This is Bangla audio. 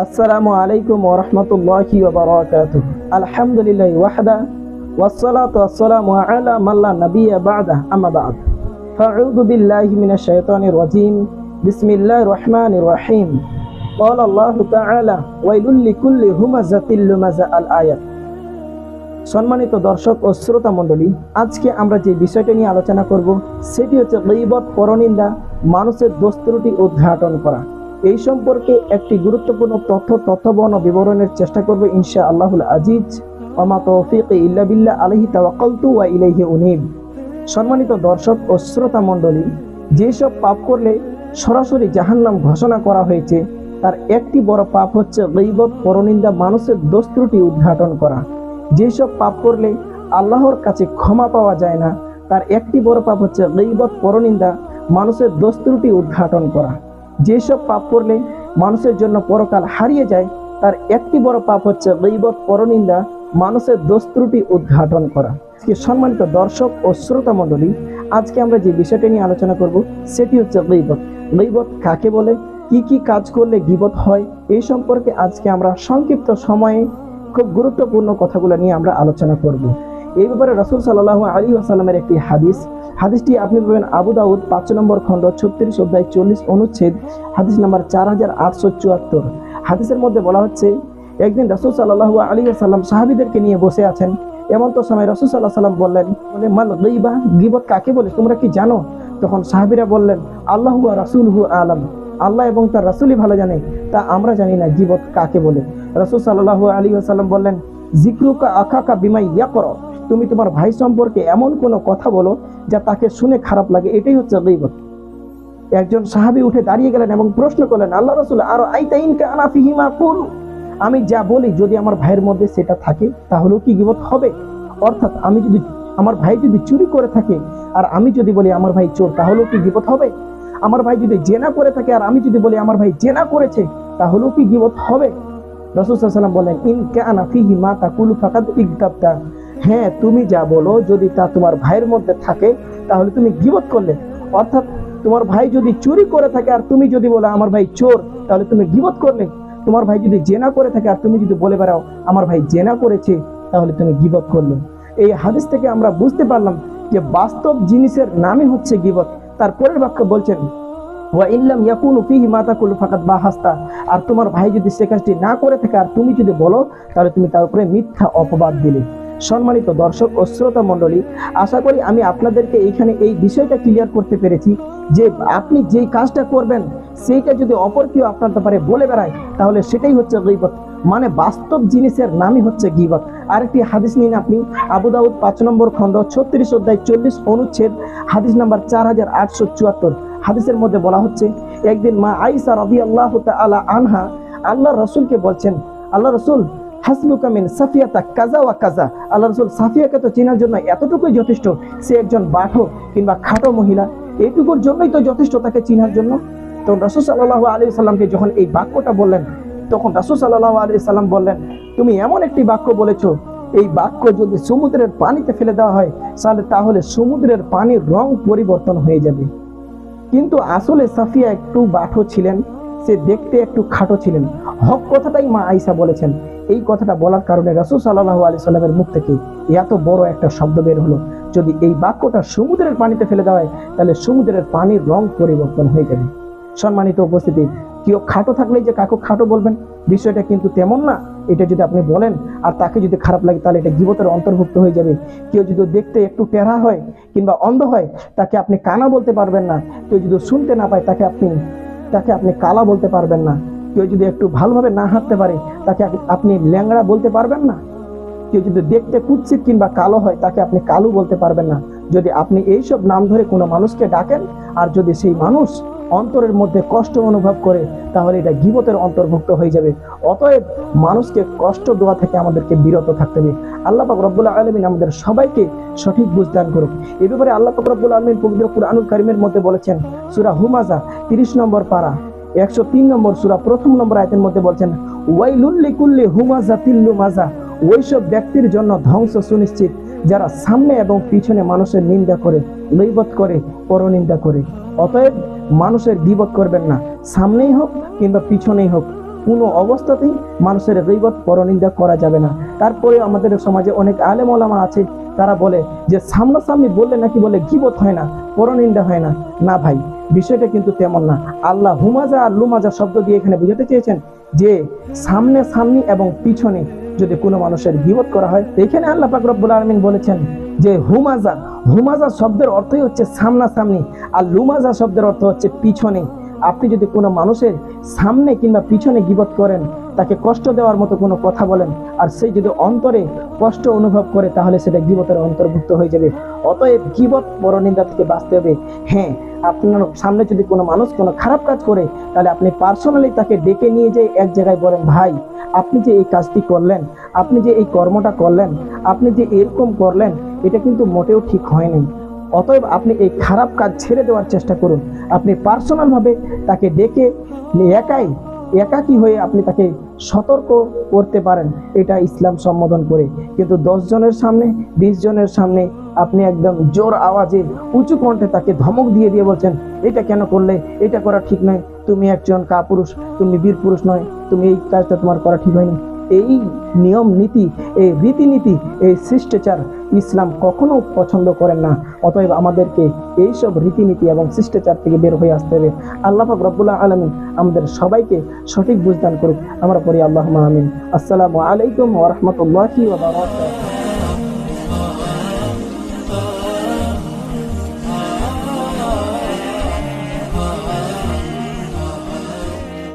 আসসালামু আলাইকুম ওয়া রাহমাতুল্লাহি ওয়া বারাকাতুহু। আলহামদুলিল্লাহি ওয়াহদা ওয়াসসালাতু ওয়াসসালামু আলা মান লা নাবিয়্যা বা'দা আম্মা বা'দ। ফাআউযু বিল্লাহি মিনাশ শাইতানির রাজীম। বিসমিল্লাহির রহমানির রহিম। ক্বালা আল্লাহু তাআলা ওয়াইলুল লিকুল্লি হুমাযাতিল লুমাযা আল আয়াত। সম্মানিত দর্শক ও শ্রোতা মণ্ডলী, আজকে আমরা যে বিষয়টা নিয়ে আলোচনা করব সেটি হচ্ছে গীবত, পরনিন্দা, মানুষের দোষ ত্রুটি উদ্ঘাটন করা। এই সম্পর্কে একটি গুরুত্বপূর্ণ তথ্যবর্ণ বিবরণের চেষ্টা করব ইনশাআল্লাহুল আজিজ। ওয়া মা তাওফীকি ইল্লা বিল্লাহ আলাইহি তাওয়াক্কালতু ওয়া ইলাইহি উনীব। সম্মানিত দর্শক ও শ্রোতা মণ্ডলী, যেসব পাপ করলে সরাসরি জাহান্নাম ঘোষণা করা হয়েছে তার একটি বড় পাপ হচ্ছে গীবত, পরনিন্দা, মানুষের দোষ ত্রুটি উদ্ঘাটন করা। যেসব পাপ করলে আল্লাহর কাছে ক্ষমা পাওয়া যায় না তার একটি বড় পাপ হচ্ছে গীবত, পরনিন্দা, মানুষের দোষ ত্রুটি উদ্ঘাটন করা। যেসব পাপ করলে মানুষের জন্য পরকাল হারিয়ে যায় তার একটি বড় পাপ হচ্ছে গীবত, পরনিন্দা, মানুষের দোষ ত্রুটি উদ্ঘাটন করা। সম্মানিত দর্শক ও শ্রোতা মণ্ডলী, আজকে আমরা যে বিষয়টা নিয়ে আলোচনা করব সেটি হচ্ছে গীবত। গীবত কাকে বলে, কি কি কাজ করলে গীবত হয়, এই সম্পর্কে আজকে আমরা সংক্ষিপ্ত সময়ে খুব গুরুত্বপূর্ণ কথাগুলো নিয়ে আমরা আলোচনা করব। এই ব্যাপারে রাসূল সাল্লাল্লাহু আলাইহি ওয়াসাল্লামের একটি হাদিসটি আপনি পাবেন আবু দাউদ 5 নম্বর খণ্ড 36 অধ্যায় 40 অনুচ্ছেদ হাদিস নাম্বার 4874। হাদিসের মধ্যে বলা হচ্ছে, একদিন রাসূল সাল্লাল্লাহু আলাইহি ওয়াসাল্লাম সাহাবীদেরকে নিয়ে বসে আছেন। এমন তো সময় রাসূল সাল্লাল্লাহু আলাইহি ওয়াসাল্লাম বললেন, মাল গীবা, গীবত কাকে বলে তোমরা কি জানো? তখন সাহাবীরা বললেন, আল্লাহু ওয়া রাসূলুহু আলাম, আল্লাহ এবং তার রাসূলই ভালো জানে, তা আমরা জানি না গীবত কাকে বলে। রাসূল সাল্লাল্লাহু আলাইহি ওয়াসাল্লাম বললেন, যিকরুকা আখাকা বিমা ইয়াকরা, তুমি তোমার ভাই সম্পর্কে এমন কোনো কথা বলো যা তাকে শুনে খারাপ লাগে, এটাই হচ্ছে গীবত। একজন সাহাবী উঠে দাঁড়িয়ে গেলেন এবং প্রশ্ন করলেন, আল্লাহ রাসূল, আর আইতাইন কানা ফিহি মা কুল, আমি যা বলি যদি আমার ভাইয়ের মধ্যে সেটা থাকে তাহলেও কি গীবত হবে? অর্থাৎ আমি যদি আমার ভাই যদি চুরি করে থাকে আর আমি যদি বলি আমার ভাই চোর, তাহলেও কি গীবত হবে? আমার ভাই যদি জেনা করে থাকে আর আমি যদি বলি আমার ভাই জেনা করেছে, তাহলেও কি গীবত হবে? রাসূল সাল্লাল্লাহু আলাইহি ওয়াসাল্লাম বলেন, ইন কানা ফিহি মা তাকুলু ফাকাদ ইগতাবতা, হ্যাঁ তুমি যা বলো যদি তা তোমার ভাইয়ের মধ্যে থাকে তাহলে তুমি গীবত করলে। অর্থাৎ তোমার ভাই যদি চুরি করে থাকে আর তুমি যদি বলো আমার ভাই চোর, তাহলে তুমি গীবত করলে। তোমার ভাই যদি জেনা করে থাকে আর তুমি যদি বলে বেড়াও আমার ভাই জেনা করেছে, তাহলে তুমি গীবত করলে। এই হাদিস থেকে আমরা বুঝতে পারলাম যে বাস্তব জিনিসের নামই হচ্ছে গীবত। তারপরের বাক্য বলছেন, ওয়া ইল্লাম ইয়াকুনু ফিহি মা তাকুলু ফাকাদ বাহাস্তা, আর তোমার ভাই যদি সে কাজটি না করে থাকে আর তুমি যদি বলো তাহলে তুমি তার উপরে মিথ্যা অপবাদ দিলে। সম্মানিত দর্শক ও শ্রোতা মণ্ডলী, আশা করি আমি আপনাদেরকে এইখানে এই বিষয়টা ক্লিয়ার করতে পেরেছি যে আপনি যেই কাজটা করবেন সেইটা যদি অপর কেউ আপনার ব্যাপারে বলে বেড়ায় তাহলে সেটাই হচ্ছে গীবত। মানে বাস্তব জিনিসের নামই হচ্ছে গীবত। আরেকটি হাদিস নিন আপনি, আবু দাউদ 5 নম্বর খণ্ড 36 অধ্যায় 40 অনুচ্ছেদ হাদিস নাম্বার 4874। হাদিসের মধ্যে বলা হচ্ছে, একদিন মা আয়েশা রাদিয়াল্লাহু তাআলা আনহা আল্লাহর রাসূলকে বলছেন, আল্লাহ রাসূল, হাসবুকা মিন সাফিয়াতা কাজা ওয়া কাজা, আল্লাহ রাসূল সাফিয়াকে তো চেনার জন্য এতটুকুই যথেষ্ট, সে একজন বাঠো কিংবা খাটো মহিলা, এইটুকুর জন্যই তো যথেষ্ট তাকে চেনার জন্য। তো রাসূল সাল্লাল্লাহু আলাইহি সাল্লামকে যখন এই বাক্যটা বললেন, তখন রাসূল সাল্লাল্লাহু আলাইহি সাল্লাম বললেন, তুমি এমন একটি বাক্য বলেছো, এই বাক্য যদি সমুদ্রের পানিতে ফেলে দেওয়া হয় তাহলে সমুদ্রের পানির রং পরিবর্তন হয়ে যাবে। কিন্তু আসলে সাফিয়া একটু বাঠো ছিলেন, সে দেখতে একটু খাটো ছিলেন। হক কথাটাই মা আয়েশা বলেছেন। এই কথাটা বলার কারণে রাসূল সাল্লাল্লাহু আলাইহি সাল্লামের মুখ থেকে এত বড় একটা শব্দ বের হলো, যদি এই বাক্যটা সমুদ্রের পানিতে ফেলে দেওয়া হয় তাহলে সমুদ্রের পানির রং পরিবর্তন হয়ে যাবে। সম্মানিত উপস্থিতি, কেউ খাটো থাকলেই যে কাকে খাটো বলবেন বিষয়টা কিন্তু তেমন না। এটা যদি আপনি বলেন আর তাকে যদি খারাপ লাগে তাহলে এটা গীবতের অন্তর্ভুক্ত হয়ে যাবে। কেউ যদি দেখতে একটু টেরা হয় কিংবা অন্ধ হয় তাকে আপনি কানা বলতে পারবেন না। কেউ যদি শুনতে না পায় তাকে আপনি কালা বলতে পারবেন না। কেউ যদি একটু ভালোভাবে না হাঁটতে পারে তাকে আপনি ল্যাংড়া বলতে পারবেন না। কেউ যদি দেখতে কুৎসিত কিংবা কালো হয় তাকে আপনি কালু বলতে পারবেন না। যদি আপনি এইসব নাম ধরে কোনো মানুষকে ডাকেন আর যদি সেই মানুষ অন্তরের মধ্যে কষ্ট অনুভব করে তাহলে এটা গীবতের অন্তর্ভুক্ত হয়ে যাবে। অতএব মানুষকে কষ্ট দেওয়া থেকে আমাদেরকে বিরত থাকতে হবে। আল্লাহ পাক রব্বুল আলামিন আমাদের সবাইকে সঠিক বুঝ দান করুক। এই ব্যাপারে আল্লাহ পাক রব্বুল আলামিন পবিত্র কুরআনুল কারীমের মধ্যে বলেছেন, সূরা হুমাযা 30 নম্বর পারা 103 নম্বর সূরা 1ম নম্বর আয়াতের মধ্যে বলছেন, ওয়াইলুল লিকুল্লি হুমাযাতিল লুমাযা, ওইসব ব্যক্তির জন্য ধ্বংস সুনিশ্চিত যারা সামনে এবং পিছনে মানুষের নিন্দা করে, গীবত করে, পরনিন্দা করে। অতএব মানুষের গীবত করবেন না, সামনেই হোক কিংবা পিছনেই হোক। কোনো অবস্থাতেই মানুষের গীবত পরনিন্দা করা যাবে না। তারপরে আমাদের সমাজে অনেক আলেম ওলামা আছে, তারা বলে যে সামনাসামনি বললে নাকি বলে গীবত হয় না, পরনিন্দা হয় না। না ভাই, বিষয়টা কিন্তু তেমন না। আল্লাহ হুমাজা আর লুমাজা শব্দ দিয়ে এখানে বুঝাতে চেয়েছেন যে সামনে সামনি এবং পিছনে যদি কোনো মানুষের গীবত করা হয়, এখানে আল্লাহ পাক রব্বুল আলামিন বলেছেন যে হুমাজা, হুমাজা শব্দের অর্থই হচ্ছে সামনাসামনি, আর লুমাজা শব্দের অর্থ হচ্ছে পিছনে। আপনি যদি কোনো মানুষের সামনে কিংবা পিছনে গীবত করেন, তাকে কষ্ট দেওয়ার মতো কোনো কথা বলেন, আর সেই যদি অন্তরে কষ্ট অনুভব করে, তাহলে সেটা গীবতের অন্তর্ভুক্ত হয়ে যাবে। অতএব গীবত পরনিন্দা থেকে বাঁচতে হবে। হ্যাঁ, আপনার সামনে যদি কোনো মানুষ কোনো খারাপ কাজ করে, তাহলে আপনি পার্সোনালি তাকে ডেকে নিয়ে যেয়ে এক জায়গায় বলেন, ভাই আপনি যে এই কাজটি করলেন, আপনি যে এই কর্মটা করলেন, আপনি যে এরকম করলেন, এটা কিন্তু মোটেও ঠিক হয়নি। অতএব আপনি এই খারাপ কাজ ছেড়ে দেওয়ার চেষ্টা করুন। আপনি পার্সোনালভাবে তাকে ডেকে একাকী হয়ে আপনি তাকে সতর্ক করতে পারেন, এটা ইসলাম সম্বোধন করে। কিন্তু 10 জনের সামনে, 20 জনের সামনে আপনি একদম জোর আওয়াজে উঁচু কণ্ঠে তাকে ধমক দিয়ে দিয়ে বলছেন, এটা কেন করলে, এটা করা ঠিক নয়, তুমি একজন কাপুরুষ, তুমি বীর পুরুষ নয়, তুমি এই কাজটা তোমার করা ঠিক হয়নি। এই নিয়ম নীতি, এই রীতিনীতি, এই শিষ্টাচার ইসলাম কখনো পছন্দ করেন না। অতএব আমাদেরকে এইসব রীতিনীতি এবং শিষ্টাচার থেকে বের হয়ে আসতে হবে। আল্লাহ পাক রব্বুল আলামিন আমাদের সবাইকে সঠিক বুঝদান করুক। আমরা পড়ি আল্লাহুম্মা আমিন। আসসালামু আলাইকুম ওয়া রাহমাতুল্লাহি ওয়া বারাকাতুহু।